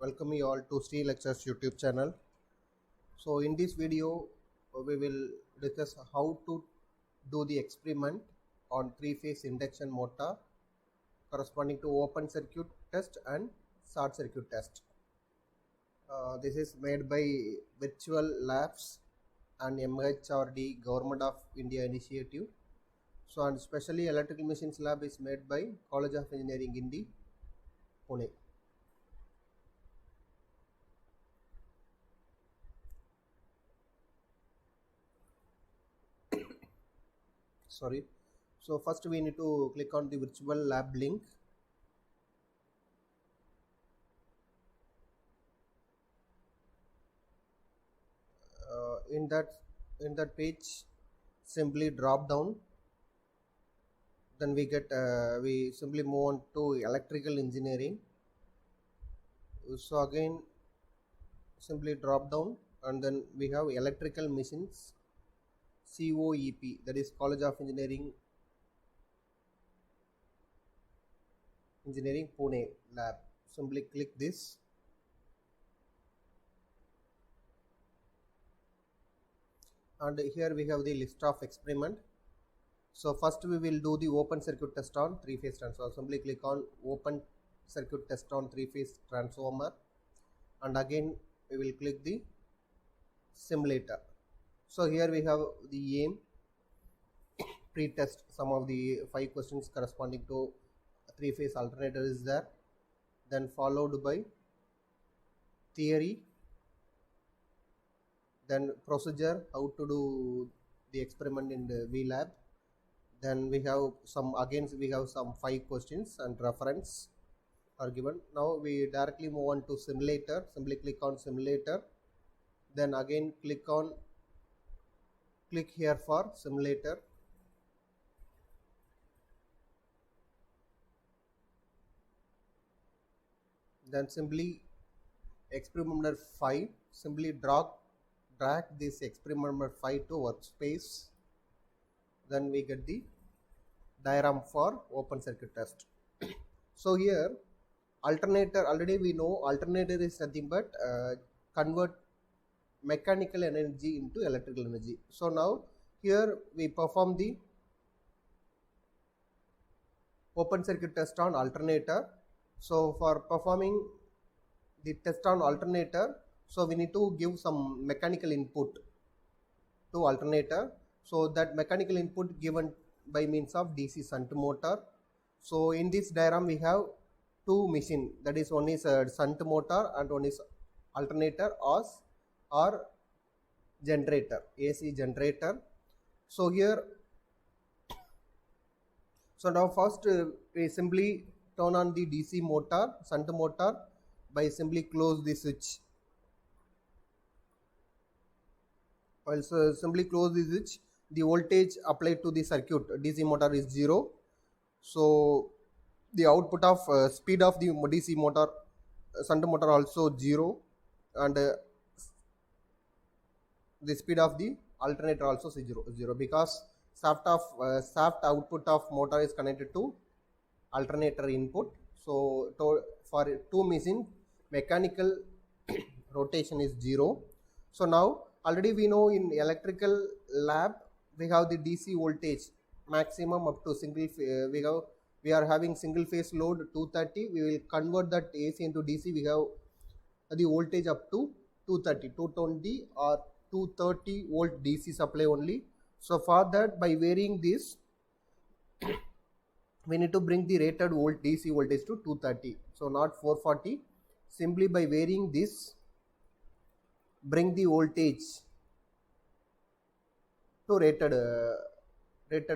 Welcome you all to Sri Lectures YouTube channel. So in this video we will discuss how to do the experiment on three-phase induction motor corresponding to open circuit test and short circuit test. This is made by Virtual Labs and MHRD Government of India initiative. So and especially Electrical Machines Lab is made by College of Engineering Indi, Pune. Sorry. So first we need to click on the virtual lab link. In that page, simply drop down. Then we simply move on to electrical engineering. So again, simply drop down, and then we have electrical machines, COEP, that is College of Engineering Pune lab. Simply click this. And here we have the list of experiment. So first we will do the open circuit test on three-phase transformer. Simply click on open circuit test on three-phase transformer, and again we will click the simulator. So here we have the aim pre-test. Some of the 5 questions corresponding to three-phase alternator is there, then followed by theory, then procedure, how to do the experiment in the VLab. Then we have some 5 questions and reference are given. Now we directly move on to simulator. Simply click on simulator, then again click here for simulator. Then simply experiment number 5, simply drag this experiment number 5 to workspace. Then we get the diagram for open circuit test. So here alternator, already we know alternator is nothing but convert mechanical energy into electrical energy. So now here we perform the open circuit test on alternator. So for performing the test on alternator, so we need to give some mechanical input to alternator. So that mechanical input given by means of DC shunt motor. So in this diagram we have two machine, that is one is a shunt motor and one is alternator or generator, AC generator. So here, so now first we simply turn on the DC motor, shunt motor, by simply close the switch. Also simply close the switch, the voltage applied to the circuit DC motor is 0. So the output of speed of the DC motor shunt motor also 0, and the speed of the alternator also 0 because shaft output of motor is connected to alternator input. So for two machine, mechanical rotation is 0. So now already we know in electrical lab we have the DC voltage maximum up to we are having single phase load 230. We will convert that AC into DC. We have the voltage up to 220 or 230 volt DC supply only. So for that, by varying this, we need to bring the rated DC voltage to 230. So not 440. Simply by varying this, bring the voltage to rated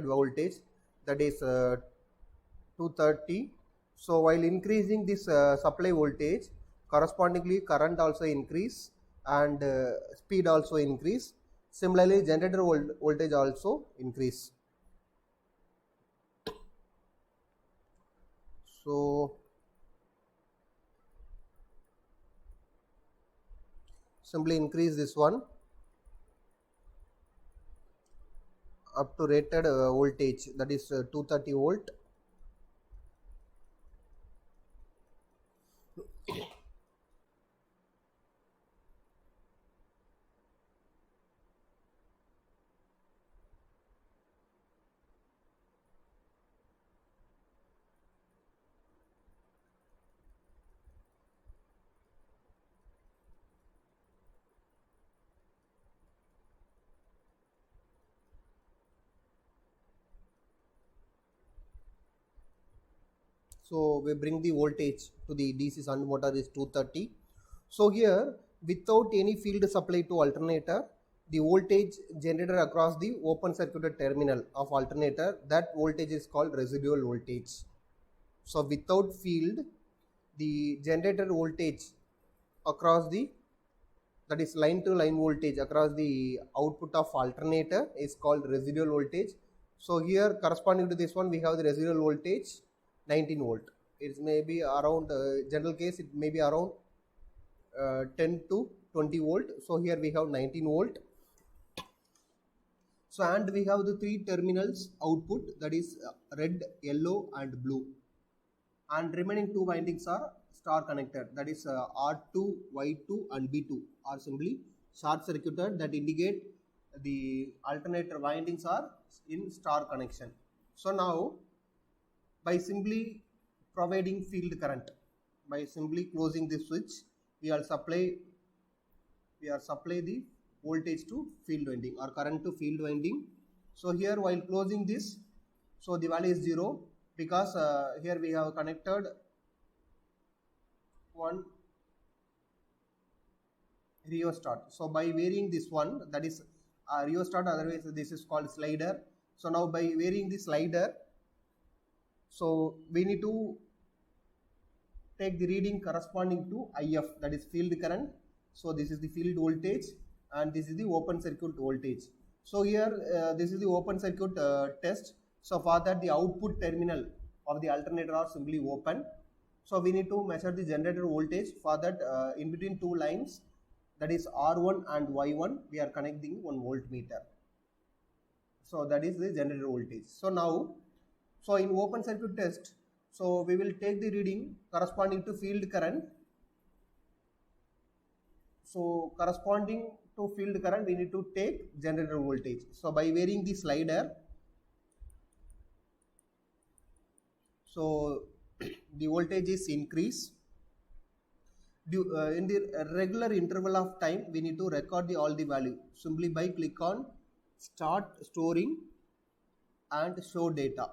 voltage, that is 230. So while increasing this supply voltage, correspondingly current also increase and speed also increase. Similarly generator voltage also increase. So simply increase this one up to rated voltage, that is 230 volt. So we bring the voltage to the DC shunt motor is 230. So here, without any field supply to alternator, the voltage generated across the open circuited terminal of alternator, that voltage is called residual voltage. So without field, the generated voltage across the, that is line to line voltage across the output of alternator is called residual voltage. So here corresponding to this one, we have the residual voltage 19 volt. It may be around, general case it may be around 10 to 20 volt. So here we have 19 volt. So and we have the three terminals output, that is red, yellow and blue, and remaining two windings are star connected, that is R2, Y2 and B2 are simply short circuited, that indicate the alternator windings are in star connection. So now by simply providing field current, by simply closing this switch, we are supply the voltage to field winding or current to field winding. So here while closing this, so the value is 0 because here we have connected one rheostat. So by varying this one, that is rheostat, otherwise this is called slider. So now by varying the slider, so we need to take the reading corresponding to IF, that is field current. So this is the field voltage and this is the open circuit voltage. So here this is the open circuit test. So for that the output terminal of the alternator are simply open. So we need to measure the generator voltage. For that in between two lines, that is R1 and Y1, we are connecting one voltmeter. So that is the generator voltage. So now, so in open circuit test, so we will take the reading corresponding to field current. So corresponding to field current, we need to take generator voltage. So by varying the slider, so the voltage is increased. In the regular interval of time, we need to record all the value simply by click on start storing and show data.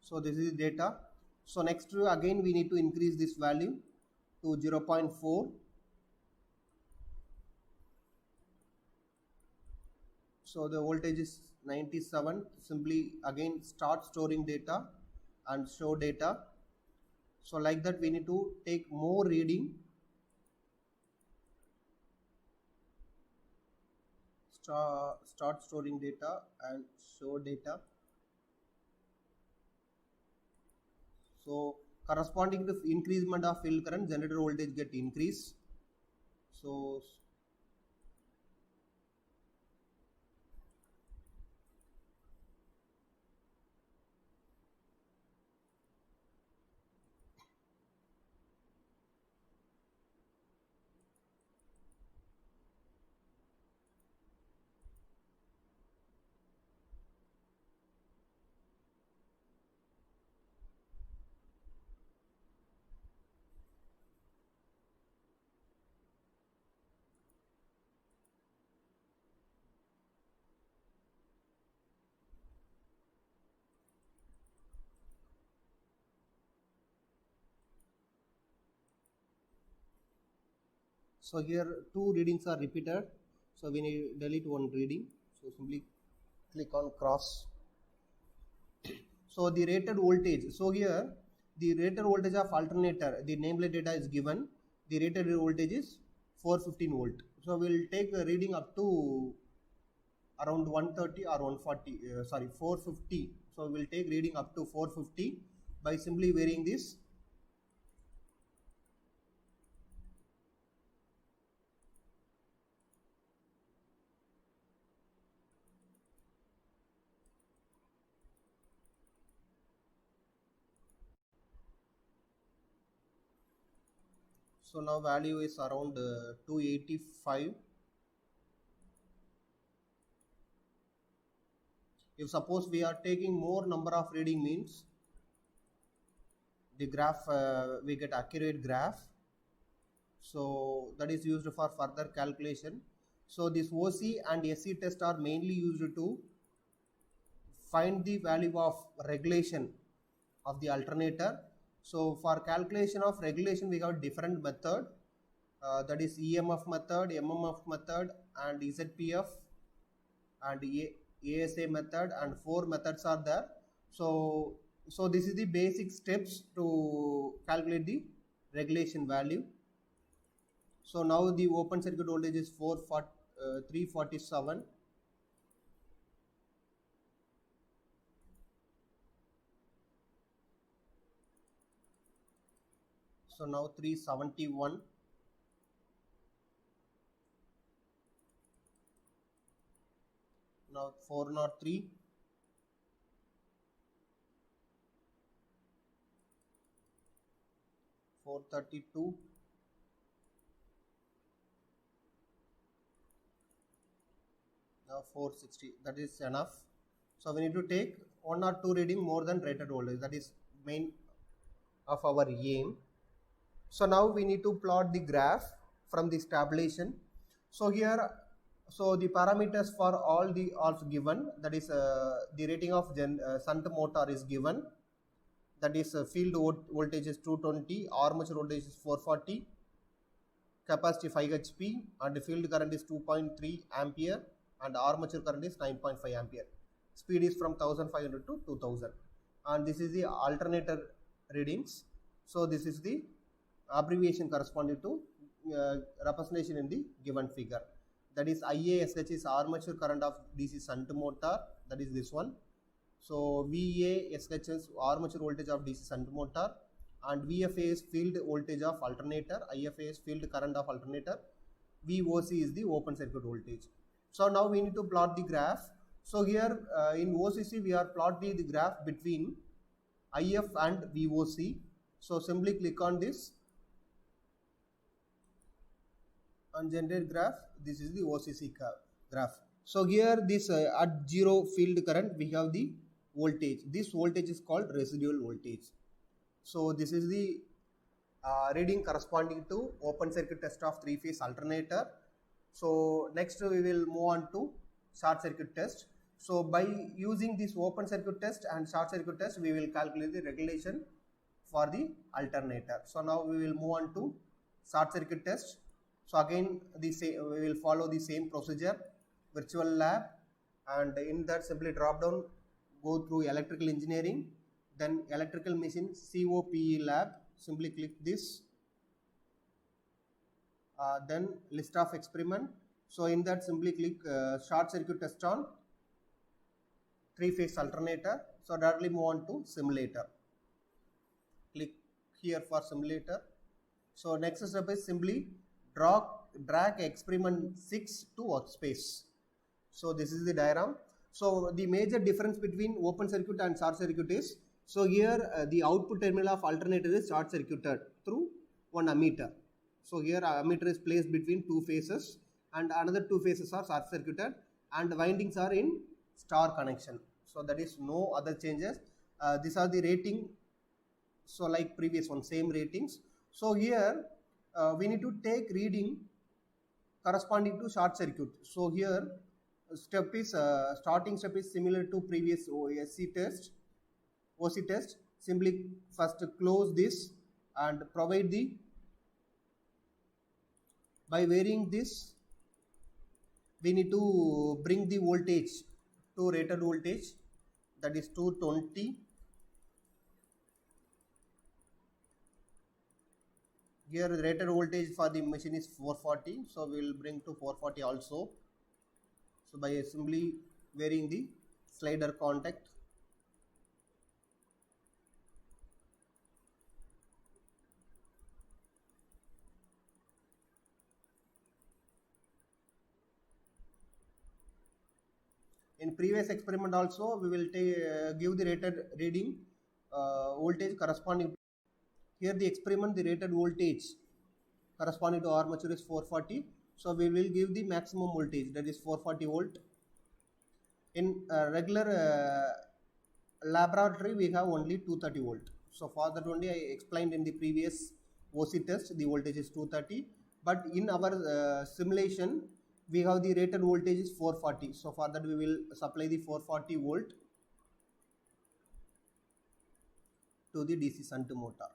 So this is the data. So next again we need to increase this value to 0.4. So the voltage is 97. Simply again start storing data and show data. So like that we need to take more reading. Start storing data and show data. So corresponding to increasement of field current, generator voltage get increased. So so here two readings are repeated, so we need to delete one reading. So simply click on cross. So the rated voltage, so here the rated voltage of alternator, the nameplate data is given. The rated voltage is 415 volt. So we will take a reading up to around 130 or 140, 450. So we will take reading up to 450 by simply varying this. So now value is around 285. If suppose we are taking more number of reading, means the graph we get accurate graph. So that is used for further calculation. So this OC and SC test are mainly used to find the value of regulation of the alternator. So for calculation of regulation, we have different method, that is EMF method, MMF method, and ZPF and ASA method, and 4 methods are there. So this is the basic steps to calculate the regulation value. So now the open circuit voltage is 347. So now 371. Now 403. $432. Now 460. That is enough. So we need to take 1 or 2 reading more than rated voltage. That is main of our aim. So now we need to plot the graph from this tabulation. So here, so the parameters for all the also given. That is the rating of shunt motor is given. That is field voltage is 220, armature voltage is 440, capacity 5 HP, and field current is 2.3 ampere, and armature current is 9.5 ampere. Speed is from 1500 to 2000, and this is the alternator readings. So this is the abbreviation corresponding to representation in the given figure. That is IASH is armature current of DC shunt motor. That is this one. So VASH is armature voltage of DC shunt motor, and VFA is field voltage of alternator, IFA is field current of alternator, VOC is the open circuit voltage. So now we need to plot the graph. So here in OCC we are plotting the graph between IF and VOC. So simply click on this and generate graph. This is the OCC graph. So here this at 0 field current we have the voltage. This voltage is called residual voltage. So this is the reading corresponding to open circuit test of 3-phase alternator. So next we will move on to short circuit test. So by using this open circuit test and short circuit test, we will calculate the regulation for the alternator. So now we will move on to short circuit test. So again we will follow the same procedure, virtual lab, and in that simply drop down, go through electrical engineering, then electrical machine COPE lab, simply click this, then list of experiment. So in that simply click short circuit test on 3-phase alternator. So directly move on to simulator, click here for simulator. So next step is simply drag experiment 6 to workspace. So this is the diagram. So the major difference between open circuit and short circuit is, so here the output terminal of alternator is short circuited through one ammeter. So here ammeter is placed between 2 phases, and another 2 phases are short circuited, and windings are in star connection. So that is no other changes. These are the rating. So like previous one, same ratings. So here we need to take reading corresponding to short circuit. So here step is starting step is similar to previous OC test. Simply first close this and provide the, by varying this we need to bring the voltage to rated voltage, that is 220. Here the rated voltage for the machine is 440, so we will bring to 440 also. So by simply varying the slider contact. In previous experiment also we will give the rated reading voltage corresponding. Here the experiment, the rated voltage corresponding to armature is 440. So we will give the maximum voltage, that is 440 volt. In regular laboratory we have only 230 volt. So for that only I explained in the previous OC test the voltage is 230. But in our simulation we have the rated voltage is 440. So for that we will supply the 440 volt. to the DC shunt motor.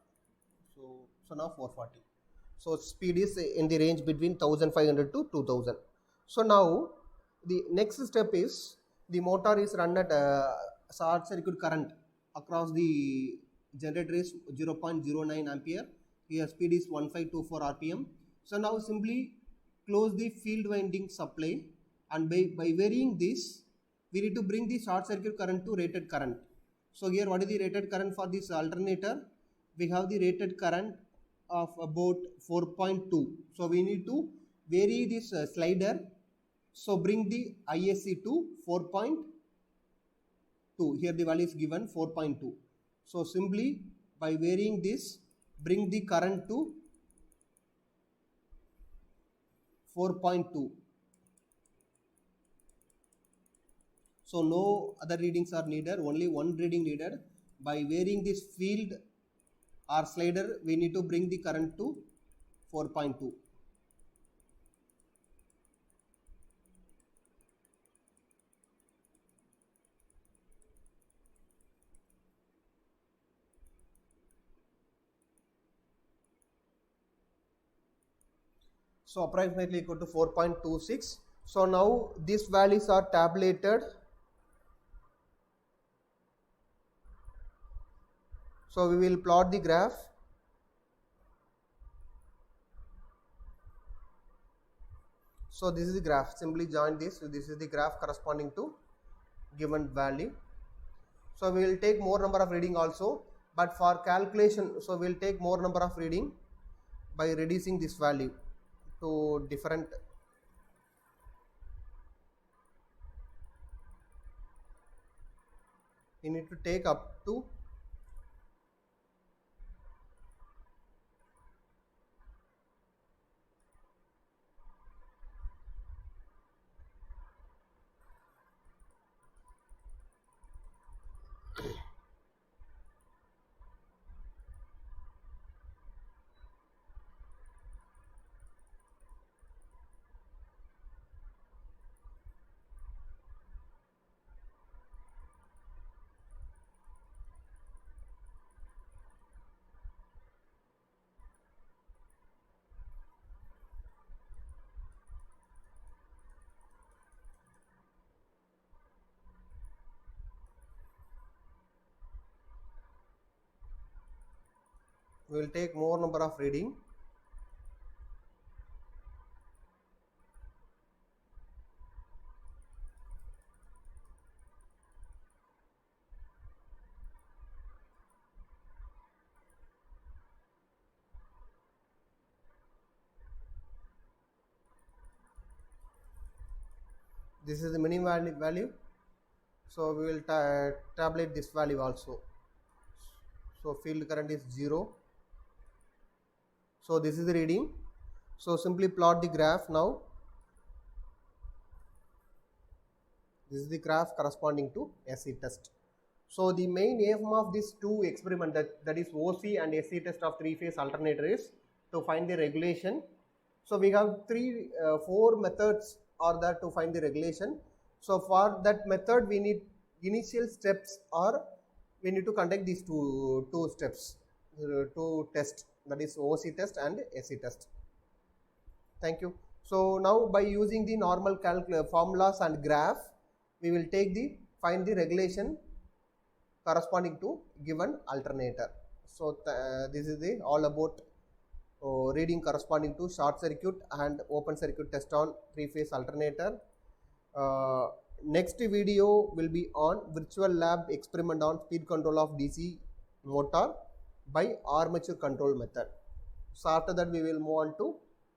So now 440. So speed is in the range between 1500 to 2000. So now the next step is the motor is run at short circuit current across the generator is 0.09 ampere. Here speed is 1524 rpm. So now simply close the field winding supply, and by varying this we need to bring the short circuit current to rated current. So here what is the rated current for this alternator? We have the rated current of about 4.2. So we need to vary this slider. So bring the ISC to 4.2. Here the value is given 4.2. So simply by varying this, bring the current to 4.2. So no other readings are needed, only one reading needed. By varying this field or slider, we need to bring the current to 4.2. So approximately equal to 4.26. So now these values are tabulated. So we will plot the graph. So this is the graph. Simply join this. So this is the graph corresponding to given value. So we will take more number of reading also, but for calculation, so we will take more number of reading by reducing this value to different. We need to take up to we will take more number of reading. This is the minimum value. So we will tabulate this value also. So field current is 0. So this is the reading. So simply plot the graph now. This is the graph corresponding to SC test. So the main aim of this two experiment, that is OC and SC test of three-phase alternator, is to find the regulation. So we have four methods are there to find the regulation. So for that method we need initial steps, or we need to conduct these two steps, two tests, that is OC test and SC test. Thank you. So now by using the normal formulas and graph, we will find the regulation corresponding to given alternator. So this is all about reading corresponding to short circuit and open circuit test on three-phase alternator. Next video will be on virtual lab experiment on speed control of DC motor by armature control method. So after that we will move on to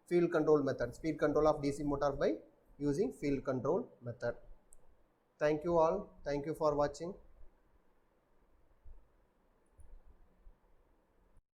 field control method, speed control of DC motor by using field control method. Thank you all. Thank you for watching.